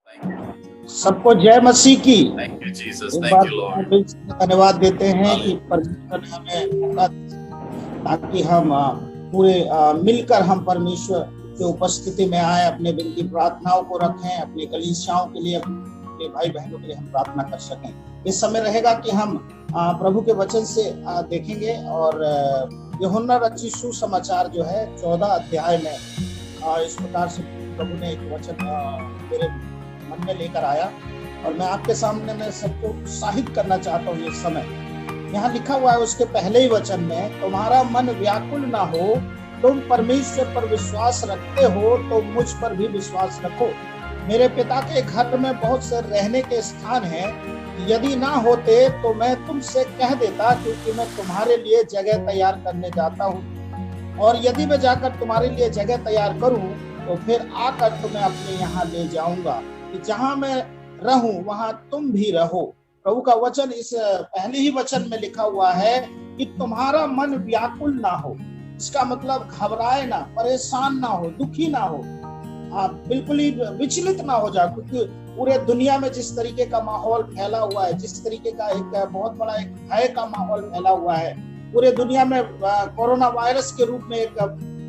सबको जय मसीह की। Thank you, Jesus. एक Thank बार you, Lord. दिल से धन्यवाद देते हैं कि Hallelujah. परमेश्वर ने हमें मौका दिया ताकि हम पूरे मिलकर हम परमेश्वर की उपस्थिति में आए, अपने विनती प्रार्थनाओं को रखें, अपने कलीसियाओं के लिए, अपने भाई बहनों के लिए हम प्रार्थना कर सकें। इस समय रहेगा कि हम प्रभु के वचन से देखेंगे और यूहन्ना रचित सुसमाचार जो है 14 अध्याय में इस प्रकार से प्रभु ने एक वचन मेरे मन में लेकर आया और मैं आपके सामने में सबको उत्साहित करना चाहता हूँ। इस समय यहाँ लिखा हुआ है उसके पहले ही वचन में, तुम्हारा मन व्याकुल ना हो, तुम परमेश्वर पर विश्वास रखते हो तो मुझ पर भी विश्वास रखो। मेरे पिता के घर में बहुत से रहने के स्थान हैं, यदि ना होते तो मैं तुमसे कह देता, क्योंकि मैं तुम्हारे लिए जगह तैयार करने जाता हूँ। और यदि मैं जाकर तुम्हारे लिए जगह तैयार करूँ तो फिर आकर तुम्हें अपने यहाँ ले जाऊंगा, कि जहां मैं रहूं वहां तुम भी रहो। प्रभु का वचन इस पहले ही वचन में लिखा हुआ है कि तुम्हारा मन व्याकुल ना हो। इसका मतलब घबराए ना, परेशान ना हो, दुखी ना हो, आप बिल्कुल ही विचलित ना हो जाओ, क्योंकि पूरे दुनिया में जिस तरीके का माहौल फैला हुआ है, जिस तरीके का एक बहुत बड़ा एक भय का माहौल फैला हुआ है, पूरे दुनिया में कोरोना वायरस के रूप में एक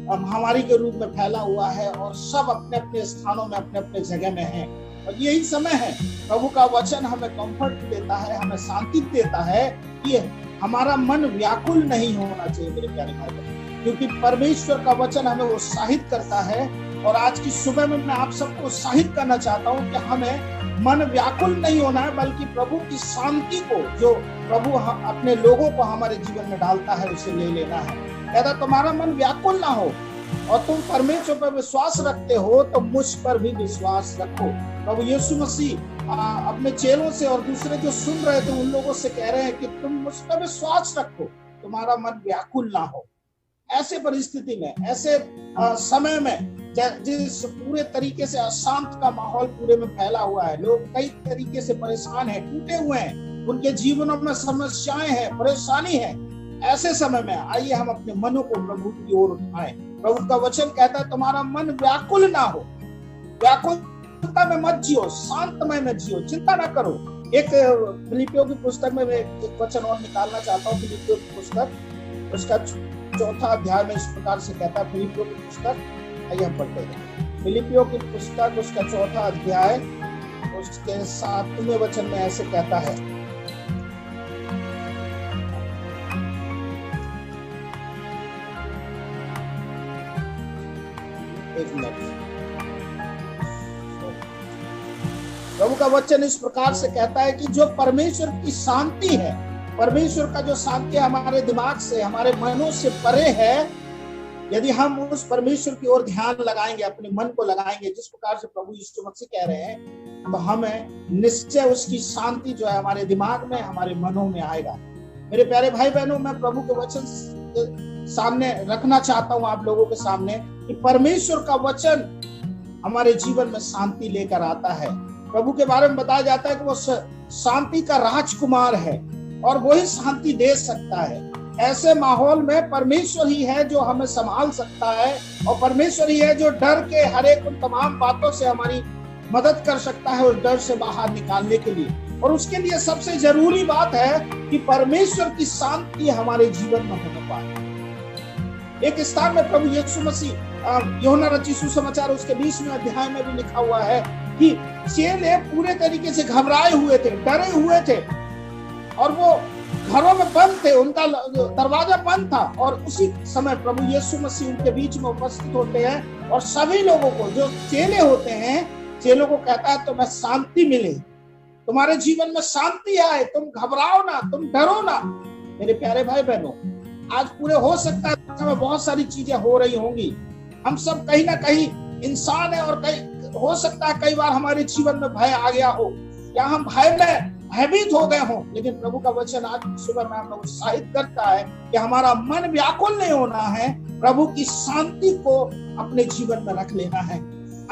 महामारी के रूप में फैला हुआ है और सब अपने अपने स्थानों में अपने अपने जगह में हैं। और यही समय है, प्रभु का वचन हमें कंफर्ट देता है, हमें शांति देता है कि हमारा मन व्याकुल नहीं होना चाहिए मेरे प्यारे भाई, क्योंकि परमेश्वर का वचन हमें उत्साहित करता है। और आज की सुबह में मैं आप सबको उत्साहित करना चाहता हूँ कि हमें मन व्याकुल नहीं होना है, बल्कि प्रभु की शांति को जो प्रभु अपने लोगों को हमारे जीवन में डालता है उसे ले लेना है। कहता तुम्हारा मन व्याकुल ना हो और तुम परमेश्वर पर विश्वास रखते हो तो मुझ पर भी विश्वास रखो। प्रभु यीशु मसीह अपने चेलों से और दूसरे जो सुन रहे थे उन लोगों से कह रहे हैं कि तुम मुझ पर विश्वास रखो, तुम्हारा मन व्याकुल ना हो। ऐसे परिस्थिति में, ऐसे समय में जिस पूरे तरीके से अशांत का माहौल पूरे में फैला हुआ है, लोग कई तरीके से परेशान हैं, टूटे हुए हैं, उनके जीवनों में समस्याएं हैं, परेशानी है, ऐसे समय में आइए हम अपने मनों को प्रभु की ओर उठाएं। प्रभु का वचन कहता है तुम्हारा मन व्याकुल ना हो। व्याकुलता में मत जियो, शांतमय में जियो, चिंता ना करो। एक फिलिपियों की पुस्तक में मैं एक वचन और निकालना चाहता हूँ। फिलिपियों की पुस्तक उसका 4 अध्याय में इस प्रकार से कहता है। फिलिपियों की पुस्तक, आइए हम पढ़ते हैं। फिलिपियों की पुस्तक उसका 4 अध्याय उसके 7वें वचन में ऐसे कहता है, एक मिनट। प्रभु का वचन इस प्रकार से कहता है कि जो परमेश्वर की शांति है, परमेश्वर का जो शांति हमारे दिमाग से, हमारे मनों से परे है, यदि हम उस परमेश्वर की ओर ध्यान लगाएंगे, अपने मन को लगाएंगे जिस प्रकार से प्रभु यीशु मसीह कह रहे हैं, तो हमें निश्चय उसकी शांति जो है हमारे दिमाग में, हमारे मनों में आएगा। मेरे प्यारे भाई बहनों, मैं प्रभु के वचन सामने रखना चाहता हूं आप लोगों के सामने कि परमेश्वर का वचन हमारे जीवन में शांति लेकर आता है। प्रभु के बारे में बताया जाता है कि वो शांति का राजकुमार है और वही शांति दे सकता है। ऐसे माहौल में परमेश्वर ही है जो हमें संभाल सकता है और परमेश्वर ही है जो डर के हर एक उन तमाम बातों से हमारी मदद कर सकता है उस डर से बाहर निकालने के लिए। और उसके लिए सबसे जरूरी बात है कि परमेश्वर की शांति हमारे जीवन में होने पाए। एक स्थान में प्रभु यीशु मसीह यूहन्ना रचित सुसमाचार उसके 20वें अध्याय में भी लिखा हुआ है कि चेले पूरे तरीके से घबराए हुए थे, डरे हुए थे और वो घरों में बंद थे, उनका दरवाजा बंद था। और उसी समय प्रभु यीशु मसीह उनके बीच में उपस्थित होते हैं और सभी लोगों को, जो चेले होते हैं, चेलों को कहता है तुम्हें शांति मिले, तुम्हारे जीवन में शांति आए, तुम घबराओ ना, तुम डरो ना। मेरे प्यारे भाई बहनों, आज पूरे हो सकता है में बहुत सारी चीजें हो रही होंगी, हम सब कहीं ना कहीं इंसान है और कहीं हो सकता है कई बार हमारे जीवन में भय आ गया हो या हम भय में भयभीत हो गए हो, लेकिन प्रभु का वचन आज सुबह में हमें उत्साहित करता है कि हमारा मन व्याकुल नहीं होना है, प्रभु की शांति को अपने जीवन में रख लेना है।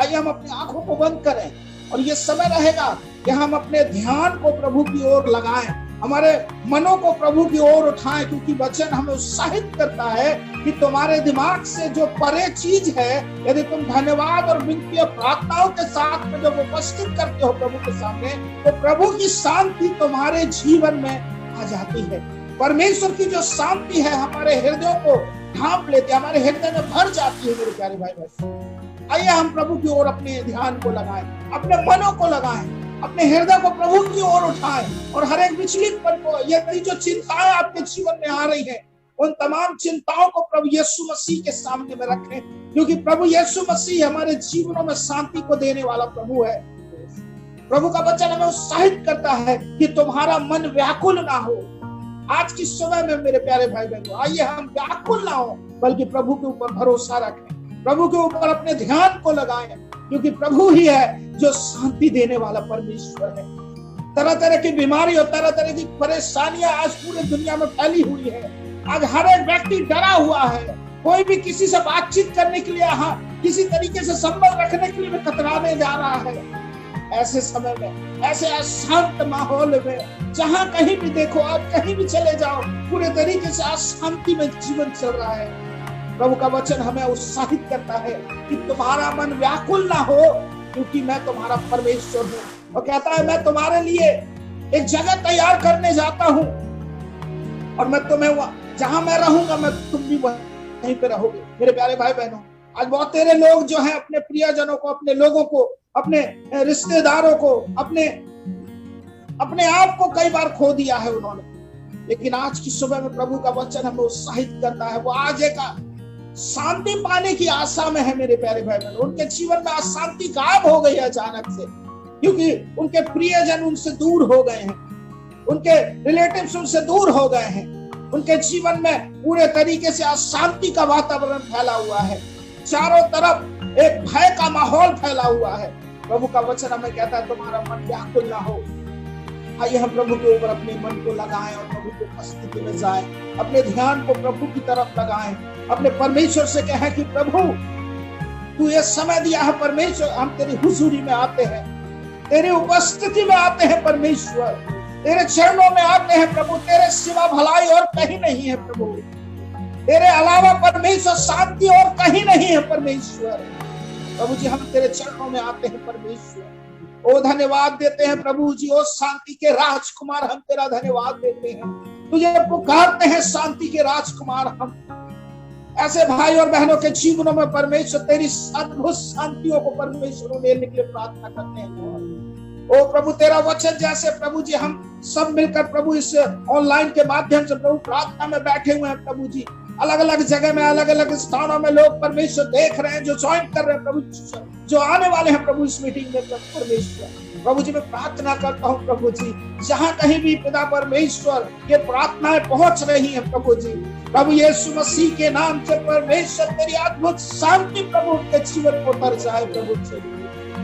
आइए हम अपनी आंखों को बंद करें और ये समय रहेगा कि हम अपने ध्यान को प्रभु की ओर लगाएं, हमारे मनों को प्रभु की ओर उठाएं, क्योंकि वचन हमें उत्साहित करता है कि तुम्हारे दिमाग से जो परे चीज है, यदि तुम धन्यवाद और विनती और प्रार्थनाओं के साथ में जब उपस्थित करते हो प्रभु के सामने, तो प्रभु की शांति तुम्हारे जीवन में आ जाती है। परमेश्वर की जो शांति है हमारे हृदयों को ढांप लेती है, हमारे हृदय में भर जाती है। मेरे प्यारे भाई बहन, आइए हम प्रभु की ओर अपने ध्यान को लगाएं, अपने मनों को लगाएं, अपने हृदय को प्रभु की ओर उठाएं और हर एक विचलित मन को, यदि जो चिंताएं आपके जीवन में आ रही हैं, उन तमाम चिंताओं को प्रभु यीशु मसीह के सामने में रखें, क्योंकि प्रभु यीशु मसीह हमारे जीवनों में शांति को देने वाला प्रभु है। प्रभु का वचन हमें उत्साहित करता है कि तुम्हारा मन व्याकुल ना हो। आज की समय में मेरे प्यारे भाई बहनों, आइए हम व्याकुल ना हो, बल्कि प्रभु के ऊपर भरोसा रखें, प्रभु के ऊपर अपने ध्यान को लगाएं, क्योंकि प्रभु ही है जो शांति देने वाला परमेश्वर है। तरह तरह की बीमारी और तरह तरह की परेशानियां आज पूरी दुनिया में फैली हुई है। आज हर एक व्यक्ति डरा हुआ है, कोई भी किसी से बातचीत करने के लिए, किसी तरीके से संबंध रखने के लिए भी कतराने जा रहा है। ऐसे समय में, ऐसे अशांत माहौल में, जहां कहीं भी देखो, आप कहीं भी चले जाओ, पूरे तरीके से अशांति में जीवन चल रहा है। प्रभु का वचन हमें उत्साहित करता है कि तुम्हारा मन व्याकुल ना हो, क्योंकि मैं तुम्हारा परमेश्वर हूँ। और कहता है मैं तुम्हारे लिए एक जगह तैयार करने जाता हूँ, और मैं तुम्हें जहां मैं रहूंगा, मैं तुम भी वहीं पे रहोगे। मेरे प्यारे भाई बहनों, आज बहुत तेरे लोग जो हैं अपने प्रियजनों को, अपने लोगों को, अपने रिश्तेदारों को, अपने आप को कई बार खो दिया है उन्होंने, लेकिन आज की सुबह में प्रभु का वचन हमें उत्साहित करता है। वो आज एक शांति पाने की आशा में है। मेरे प्यारे भाई बहनों, उनके जीवन में अशांति गायब हो गई है अचानक से, क्योंकि उनके प्रियजन उनसे दूर हो गए हैं, उनके रिलेटिव्स उनसे दूर हो गए हैं, उनके जीवन में पूरे तरीके से अशांति का वातावरण फैला हुआ है, चारों तरफ एक भय का माहौल फैला हुआ है। प्रभु का वचन हमें कहता है तुम्हारा मन व्याकुल ना हो। आइए हम प्रभु के ऊपर अपने मन को लगाएं और प्रभु की उपस्थिति में जाएं, अपने ध्यान को प्रभु की तरफ लगाएं, अपने परमेश्वर से कहें कि प्रभु तू ये समय दिया है परमेश्वर, हम तेरी हुजूरी में आते हैं, तेरी उपस्थिति में आते हैं परमेश्वर, तेरे चरणों में आते हैं प्रभु। तेरे सिवा भलाई और कहीं नहीं है प्रभु, तेरे अलावा परमेश्वर शांति और कहीं नहीं है परमेश्वर। प्रभु जी हम तेरे चरणों में आते हैं परमेश्वर, ओ धन्यवाद देते हैं प्रभु जी। ओ शांति के राजकुमार हम तेरा धन्यवाद देते हैं, तुझे पुकारते हैं शांति के राजकुमार। हम ऐसे भाई और बहनों के जीवनों में परमेश्वर तेरी अद्भुत शांतियों को परमेश्वर लेने के लिए प्रार्थना करते हैं। ओ प्रभु तेरा वचन जैसे प्रभु जी हम सब मिलकर प्रभु इस ऑनलाइन के माध्यम से प्रभु प्रार्थना में बैठे हुए हैं प्रभु जी, अलग अलग जगह में, अलग अलग स्थानों में लोग परमेश्वर देख रहे हैं, जो ज्वाइन कर रहे हैं प्रभु, जो आने वाले हैं प्रभु इस मीटिंग में परमेश्वर। प्रभु जी मैं प्रार्थना करता हूँ प्रभु जी, जहाँ कहीं भी पिता परमेश्वर ये प्रार्थनाएं पहुंच रही हैं प्रभु जी, प्रभु यीशु मसीह के नाम से परमेश्वर तेरी अद्भुत शांति प्रभु उनके जीवन में उतर जाए प्रभु जी,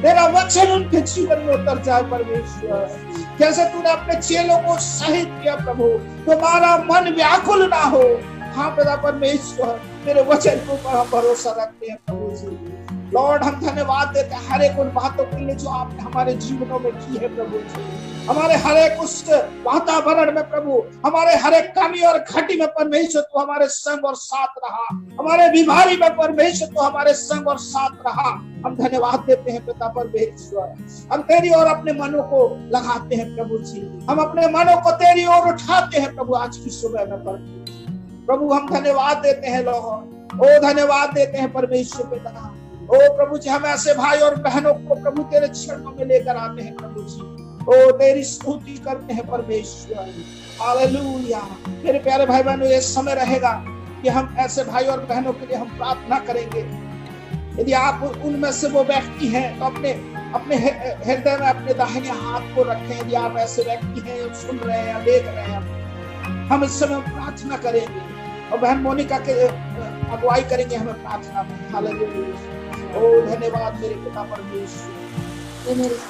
तेरा वचन उनके जीवन में उतर जाए परमेश्वर। जैसे तूने अपने चेलों को शहीद किया प्रभु, तुम्हारा मन व्याकुल ना हो। हाँ पिता परमेश्वर, तेरे वचन के ऊपर हम भरोसा रखते हैं प्रभु जी। लॉर्ड हम धन्यवाद देते हैं हर एक उन बातों के लिए जो आपने हमारे जीवनों में की है प्रभु जी। हमारे हर एक उस वातावरण में प्रभु, हमारे हर एक कमी और घटी में परमेश्वर तू हमारे संग और साथ रहा, हमारे बीमारी में परमेश्वर तू हमारे संग और साथ रहा। हम धन्यवाद देते हैं पिता परमेश्वर, हम तेरी ओर अपने मनों को लगाते हैं प्रभु जी, हम अपने मनों को तेरी ओर उठाते हैं प्रभु आज की सुबह में प्रभु। हम धन्यवाद देते हैं लॉर्ड, ओ धन्यवाद देते हैं परमेश्वर पिता। ओ प्रभु जी हम ऐसे भाई और बहनों को प्रभु तेरे चरणों में लेकर आते हैं प्रभु जी, ओ तेरी स्तुति करते हैं परमेश्वर। हालेलुया। मेरे प्यारे भाई बहनों, ये समय रहेगा कि हम ऐसे भाई और बहनों के लिए हम प्रार्थना करेंगे। यदि आप उनमें से वो व्यक्ति हैं तो अपने हृदय में अपने दाहिने हाथ को रखें। यदि आप ऐसे व्यक्ति हैं, सुन रहे हैं या देख रहे हैं, हम इस समय प्रार्थना करेंगे और बहन मोनिका के अगुवाई करेंगे हमें प्रार्थना में। हालेलुया। ओ धन्यवाद मेरे पिता परमेश्वर,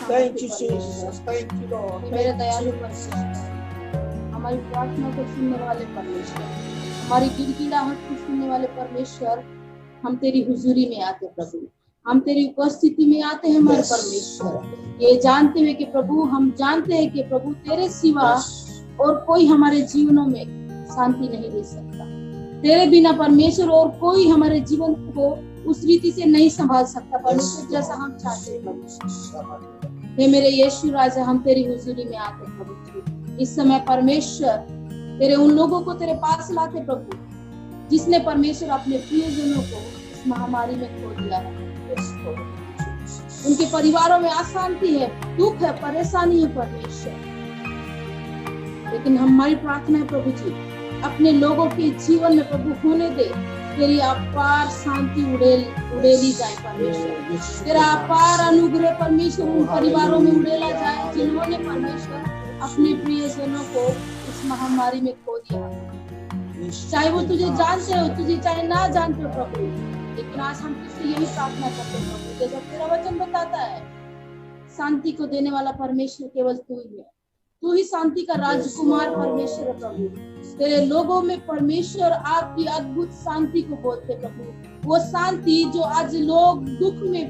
thank you Jesus, thank you Lord. मेरे दयालु परमेश्वर, हमारी प्रार्थना को सुनने वाले परमेश्वर, हमारी गिड़गिड़ाहट को सुनने वाले परमेश्वर, हम तेरी हुजूरी में आते प्रभु, हम तेरी उपस्थिति में आते हैं हमारे परमेश्वर, ये जानते हुए कि प्रभु, हम जानते हैं कि प्रभु तेरे सिवा और कोई हमारे जीवनों में शांति नहीं दे सकता। तेरे बिना परमेश्वर और कोई हमारे जीवन को उस रीति से नहीं संभाल सकता परमेश्वर, जैसा हम चाहते हैं प्रभु। हे मेरे यीशु राजा, हम तेरी हुजूरी में आते हैं प्रभु। इस समय परमेश्वर तेरे उन लोगों को तेरे पास लाते प्रभु, जिसने परमेश्वर अपने प्रियजनों को इस महामारी में खो दिया है। उनके परिवारों में अशांति है, दुख है, परेशानी है परमेश्वर, लेकिन हमारी प्रार्थना है प्रभु जी, अपने लोगों के जीवन में प्रभु होने दे तेरी अपार शांति उड़ेली जाए परमेश्वर। तेरा अपार अनुग्रह परमेश्वर उन परिवारों में उड़ेला जाए जिन्होंने परमेश्वर अपने प्रियजनों को इस महामारी में खो दिया। चाहे वो तुझे जानते हो, तुझे चाहे ना जानते हो प्रभु, लेकिन आज हम तुझसे यही प्रार्थना करते हैं प्रभु, जैसा तेरा वचन बताता है, शांति को देने वाला परमेश्वर केवल तू ही है। तू ही शांति का राजकुमार परमेश्वर है प्रभु। तेरे लोगों में परमेश्वर आपकी अद्भुत शांति को बोलते प्रभु। वो शांति जो आज लोग दुख में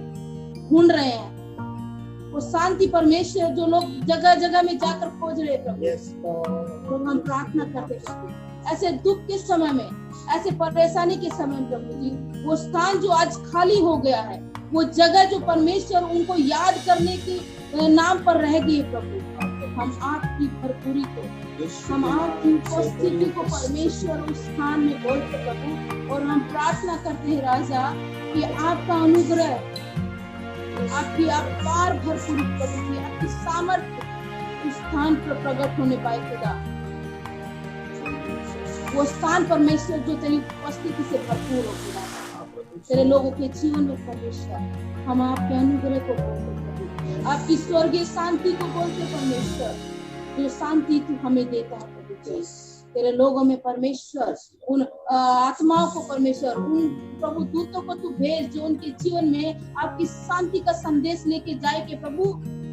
ढूंढ रहे हैं, वो शांति परमेश्वर जो लोग जगह जगह में जाकर खोज रहे प्रभु। तो हम प्रार्थना करते प्रभु, ऐसे दुख के समय में, ऐसे परेशानी के समय में प्रभु जी, वो स्थान जो आज खाली हो गया है, वो जगह जो परमेश्वर उनको याद करने के नाम पर रह गई प्रभु, हम आपकी भरपूरी को, हम आपकी उपस्थिति को परमेश्वर उस स्थान में बोलते प्रभु। और हम प्रार्थना करते हैं राजा कि आपका अनुग्रह, आपकी अपार भरपूरी प्रभु जी, आपकी सामर्थ्य उस स्थान पर प्रकट होने पाए खुदा। वो स्थान परमेश्वर जो तेरी उपस्थिति से भरपूर हो खुदा, तेरे लोगों के जीवन में परमेश्वर हम आपके अनुग्रह को बोलते प्रभु, आपकी स्वर्गीय शांति को बोलते परमेश्वर, जो शांति तू हमें देता है प्रभु जी। तेरे लोगों में परमेश्वर उन आत्माओं को परमेश्वर, उन प्रभु दूतों को तू भेज जो उनके जीवन में आपकी शांति का संदेश लेके जाए कि प्रभु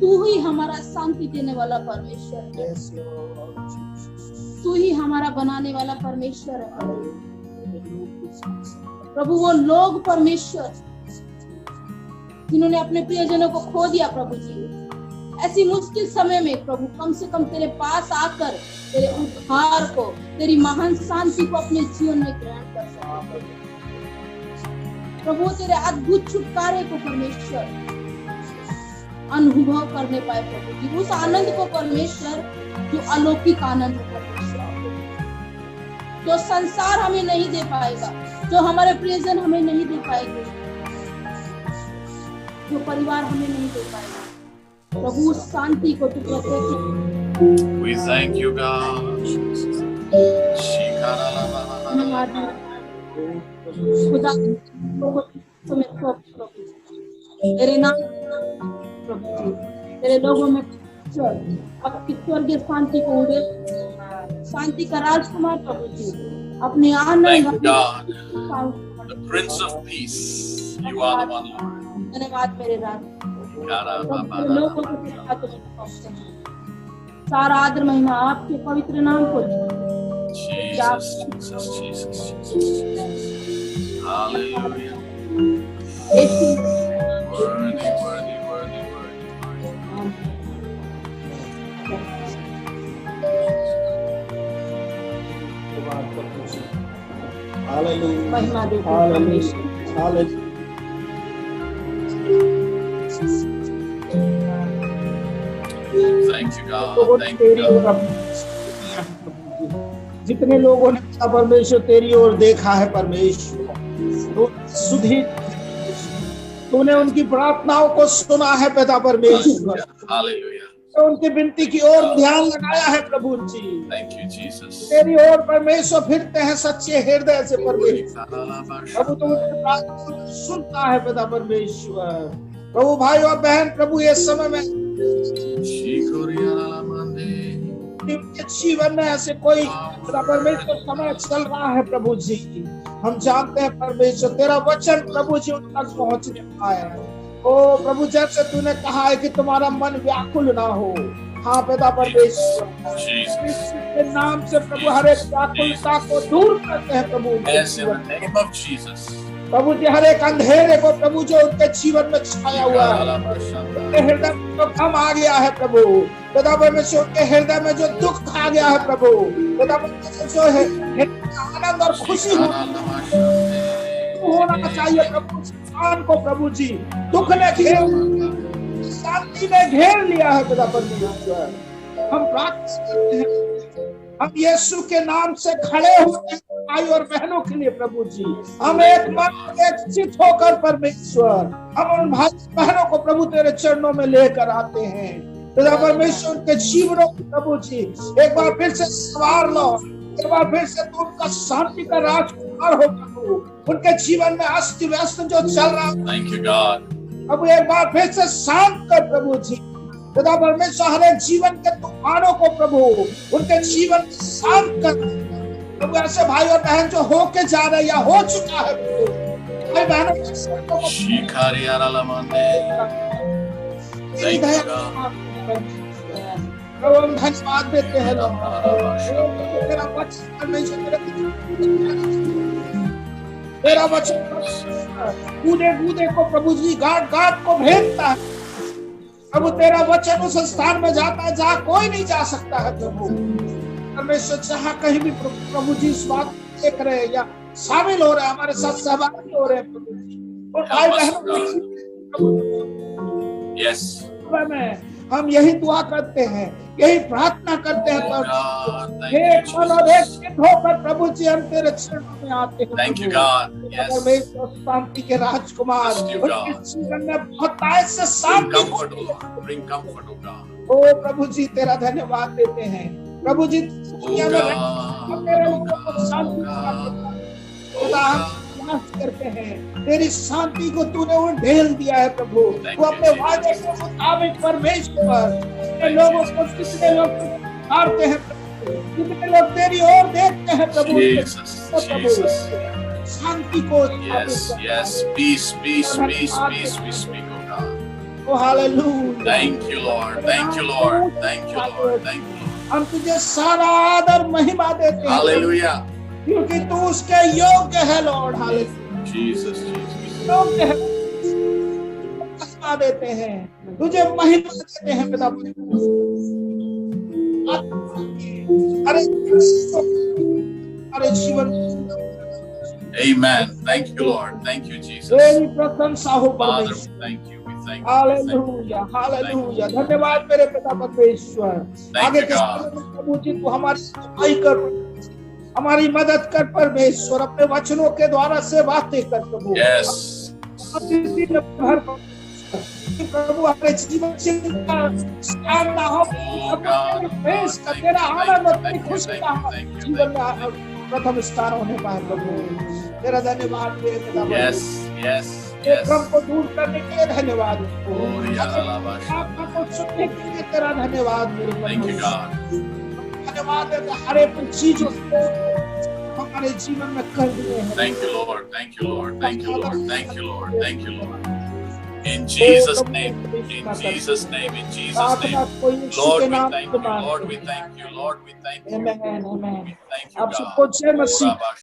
तू ही हमारा शांति देने वाला परमेश्वर है, तू ही हमारा बनाने वाला परमेश्वर है प्रभु। वो लोग परमेश्वर जिन्होंने अपने प्रियजनों को खो दिया प्रभु जी, ऐसी मुश्किल समय में प्रभु कम से कम तेरे पास आकर तेरे उद्धार को, तेरी महान शांति को अपने जीवन में ग्रहण कर सके प्रभु। तेरे अद्भुत छुटकारे को परमेश्वर अनुभव करने पाए प्रभु जी, उस आनंद को परमेश्वर जो अलौकिक आनंद है परमेश्वर, जो संसार हमें नहीं दे पाएगा, जो हमारे प्रियजन हमें नहीं दे पाएंगे, जो परिवार हमें नहीं दे पाएगा प्रभु, उस शांति को तू प्रकट। We thank you God। खुदा तेरे नाम प्रभु जी, तेरे लोगों में आपकी स्वर्गीय शांति को उड़े, शांति का राजकुमार प्रभु जी, अपने आनंद the Prince of Peace, you are the one Lord। धन्यवाद मेरे राजा, लोगों के साथ सारा आदर महिमा आपके पवित्र नाम को Jesus, Jesus, Jesus, Jesus। Hallelujah। Worthy, worthy, worthy, worthy। Hallelujah। महिमा दे Hallelujah। Thank you God, thank you God। जितने लोगों ने परमेश्वर तेरी ओर देखा है परमेश्वर, तो सुधी तूने उनकी प्रार्थनाओं को सुना है पिता परमेश्वर, Hallelujah। तो उनकी विनती की ओर ध्यान लगाया है प्रभु जी। Thank you Jesus। तेरी ओर परमेश्वर फिरते हैं सच्चे हृदय से परमेश्वर, प्रभु तो उनकी प्रार्थना को सुनता है पिता परमेश्वर। प्रभु भाई और बहन, प्रभु ये समय में जीवन में ऐसे कोई परमेश्वर समय चल रहा है प्रभु जी, हम जानते हैं परमेश्वर तेरा वचन प्रभु जी उन तक पहुंचने पाया है। ओ प्रभु, जैसे तूने कहा है कि तुम्हारा मन व्याकुल ना हो, हाँ पिता परमेश्वर के नाम से प्रभु हर एक व्याकुलता को दूर करते हैं प्रभु। प्रभु जी हर एक अंधेरे को प्रभु जो उनके जीवन में छाया हुआ है, हृदय में जो गम आ गया है प्रभु, खुदा परमेश्वर के हृदय में जो दुख आ गया है प्रभु, खुदा परमेश्वर जो है आनंद और खुशी होना चाहिए प्रभु। इंसान को प्रभु जी दुख ने घेर, शांति ने घेर लिया है खुदा परमेश्वर। हम प्रार्थना करते हैं, हम यीशु के नाम से खड़े होते हैं भाई और बहनों के लिए प्रभु जी। हम एक मन एक चित होकर परमेश्वर हम उन भाई बहनों को प्रभु तेरे चरणों में लेकर आते हैं। खुदा परमेश्वर के जीवनों को प्रभु जी एक बार फिर से सवार लो, एक बार फिर से तू उनका शांति का राजकुमार हो प्रभु। उनके जीवन में अस्त व्यस्त जो चल रहा है Thank you, God. प्रभु एक बार फिर से शांत कर प्रभु जी। खुदा परमेश्वर हर एक जीवन के तूफानों को प्रभु उनके जीवन में शांत कर प्रभु। ऐसे भाई और बहन जो होके जा रहे या हो चुका है प्रभु, भाई बहनों के सत्यों को Thank you, God. प्रभु हम धन्यवाद देते हैं तेरा वचन परमेश्वर, तेरा वचन कूदे कूदे को प्रभु जी गाट गाट को भेदता है प्रभु। तेरा वचन उस स्थान में जाता है जहाँ कोई नहीं जा सकता है प्रभु परमेश्वर। जहाँ कहीं भी प्रभु जी इस बात देख रहे हैं या शामिल हो रहे हैं, हमारे साथ सहभागी हो रहे हैं प्रभु जी, और भाई बहनों Yes. में हम यही दुआ करते हैं, यही प्रार्थना करते हैं प्रभु। एक मन और एक चित्त होकर प्रभु जी हम तेरे चरणों में आते हैं। Thank you, God. Yes. परमेश्वर शांति के राजकुमार Yes, you, God. उनके जीवन में बहुत आयत से Bring शांति comfort, O Lord. Bring comfort, O God. ओ प्रभु जी तेरा धन्यवाद देते हैं प्रभु जी। दुनिया में God. तेरे लोगों को शांति खुदा हम याद करते हैं, तेरी शांति को तूने उंडेल दिया है प्रभु। तू अपने वादे के मुताबिक परमेश्वर कितने लोगों को, कितने लोग हारते हैं प्रभु, कितने लोग तेरी ओर देखते हैं प्रभु। Jesus, Jesus. शांति को Yes, yes. Peace, peace, peace, peace. We speak, O God. O hallelujah. Thank you, Lord. Thank you, Lord. Thank you, Lord. Thank you, Lord. हम तुझे सारा आदर महिमा देते हैं Hallelujah. क्योंकि तू उसके योग्य है लॉर्ड। हालेलुया। Jesus, Jesus. योग्य है, महिमा देते हैं तुझे, महिमा देते हैं पिता। अरे जीवन Amen. Thank you, Lord. Thank you, Jesus. तेरी प्रशंसा हो Father, परमेश्वर। we thank you. We thank you. Hallelujah hallelujah. धन्यवाद मेरे पिता परमेश्वर। आगे you, के God. समय में प्रभु जी तू हमारी सफाई कर, हमारी मदद कर परमेश्वर। अपने वचनों के द्वारा से बातें कर प्रभु। Yes. प्रभु अपने जीवन से स्थान ना हो, अपने प्रेस का तेरा आनंद अपनी खुशी का जीवन में प्रथम स्थान होने पाए प्रभु। तेरा धन्यवाद मेरे पिता Yes. Yes. ये Yes. क्रम को दूर करने के लिए धन्यवाद। Oh, yeah, आत्मा को सुनने के लिए तेरा धन्यवाद मेरे Thank you, God. धन्यवाद है हर एक चीजों को हमारे जीवन में कर दिए हैं। Thank you, Lord. Thank you, Lord. Thank you, Lord. Thank you, Lord. Thank you, Lord. In Jesus' name. In Jesus' name. In Jesus' name. Lord, we thank you. Lord, we thank you. Lord, we thank you. Amen, amen. We thank you, आप सबको God. जय मसीह।